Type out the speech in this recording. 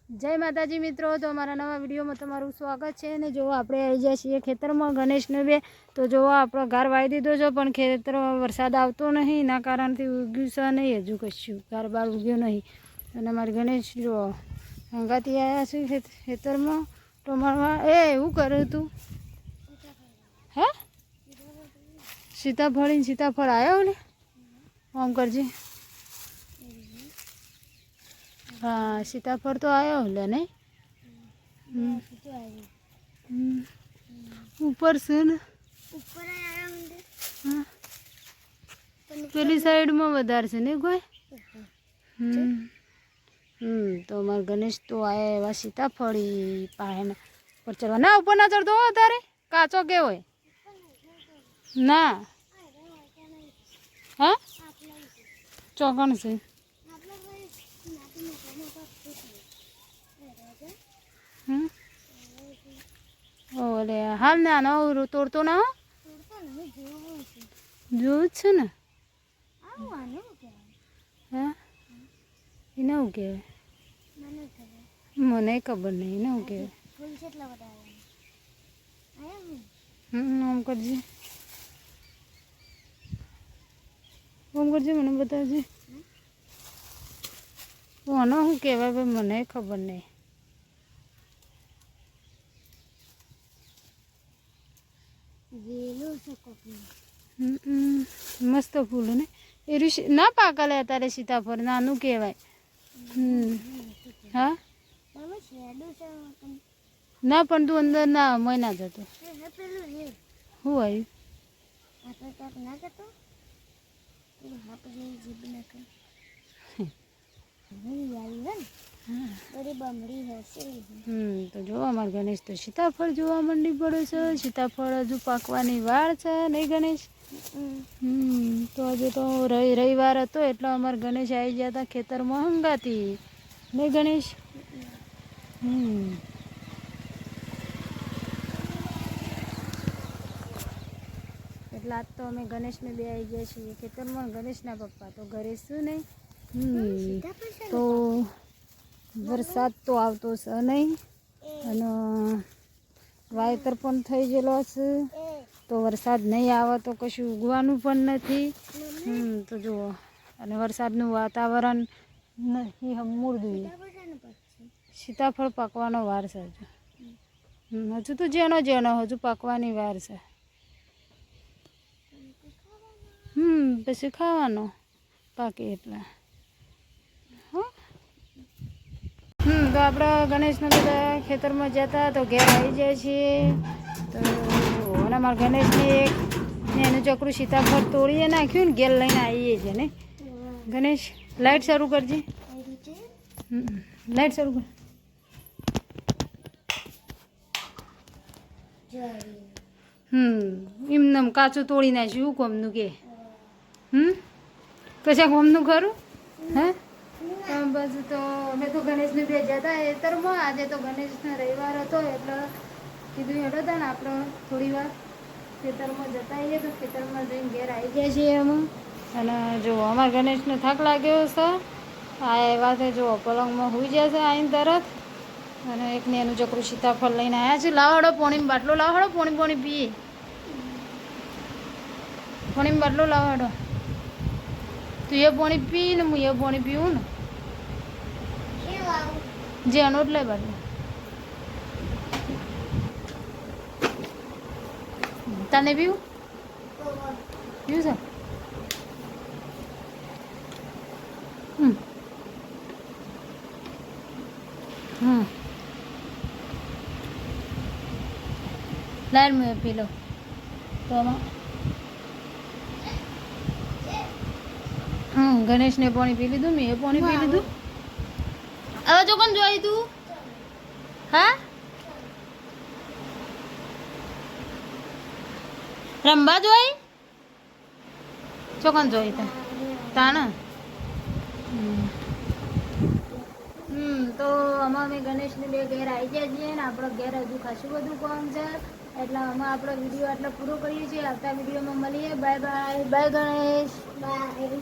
जय माताजी मित्रों। तो अमरा नवा विडियो में तमारुं स्वागत है। ने जो आपणे आई जा छीए खेतर में गणेश ने बे तो जो आपणो घर वाई दीधो छे पण खेतर में वरसाद आवतो नहीं ना कारण थी उग्युं छे नहीं हजू कशुं घर बार उग्यो नहीं अने अमारे गणेश जो हंगाती आया छे खेतर में टमाटमा ए हूँ करे तू हे सीताफळ आयो ने आम करजे। हाँ सीताफळ तो आया होले नहीं ऊपर से न ऊपर आया होंगे। हाँ पेली साइड में वधार से नहीं कोई। तो हमारे गणेश तो आया एवं सीताफळ पाहे पर चलवा ना ऊपर ना चढ़ दो तारे काचो के होय ना। हाँ चौकन से ओले हाल ना ना तोड़तो ना जो छे ने हाँ इना उगे मने खबर नहीं ना उगे आम करजे मने बताजे ओनो हूँ कहवा भाई मने खबर नहीं। मस्त फूल ने ए ना पाकले तारे सीताफळ नानू कहवाय। हाँ ना पण तू अंदर ना महीना जतो हूँ आई तो जो अमर गणेश तो सीताफळ जोवा मंडी पड़े छे। सीताफळ हजू पाकवानी वार छे नहीं गणेश। तो हजू तो रविवार हतो एटले अमर गणेश आई गया था खेतर में हंगाती नहीं गणेश। એટલે આજ તો અમે ગણેશ ને બે આવી ગયા છીએ ખેતરમાં। ગણેશના પપ્પા તો ઘરે શું નહીં તો વરસાદ તો આવતો છે નહીં અને વાવેતર પણ થઈ ગયેલો છે તો વરસાદ નહીં આવે તો કશું ઉગવાનું પણ નથી। તો જુઓ અને વરસાદનું વાતાવરણ નથી હમુર જોઈએ सीताफळ પાકવાનો વાર છે હજુ તો જેનો હજુ પાકવાની વાર છે। પછી ખાવાનો પાકે એટલે हाँ तो आप गणेश ने बता खेतर में जाता तो घेर आई जाए तो अमर गणेश ने एक एनु चक्रू सीताफळ तोड़ीए नाख्यु घेर लईने आवीए छे ने। गणेश लाइट चालू करजे लाइट चालू कर। एमनेम काचू तोड़ी नाख्यु कोमनु के कशा कोमनु खरू हाँ बस तो अमे तो गणेश ने बे जता खेतर में आज तो गणेश ने रविवार हतो एटले कीधुं हेडो था ने आपणे थोड़ी वार खेतर में जता आवीए तो खेतर में जईने घेर आई गया छीए अमे। अने जो अमार गणेश ने थाक लाग्यो छे आ एवा छे जो पलंग में हुई जशे आईने तरत अने एक ने एनुं चक्रू सीताफळ लईने आया छे। लावड़ो पाणीनो बाटलो लावड़ो पाणी पीए पाणीनो बाटलो लावड़ो तू ये पानी पी ने हूँ ये पानी पीऊँ ने जे अनोट ले बाटलो तने पीऊँ पीऊँ सर लाइन में पी लो तो गणेश ने पानी पी लीधुं मैं पानी पी लीधुं। हवे चोकन जोई तू हाँ रंबा जोई चोकन जोई ताना तो अमे गणेश ने बे घेर आई जाए छे ने आपणो घेर हजू खासुं बधुं काम छे एटले अमे आपणो विडियो आटलो पूरो करीए छीए। आवता विडियो में मळीए। Bye bye bye Ganesh bye.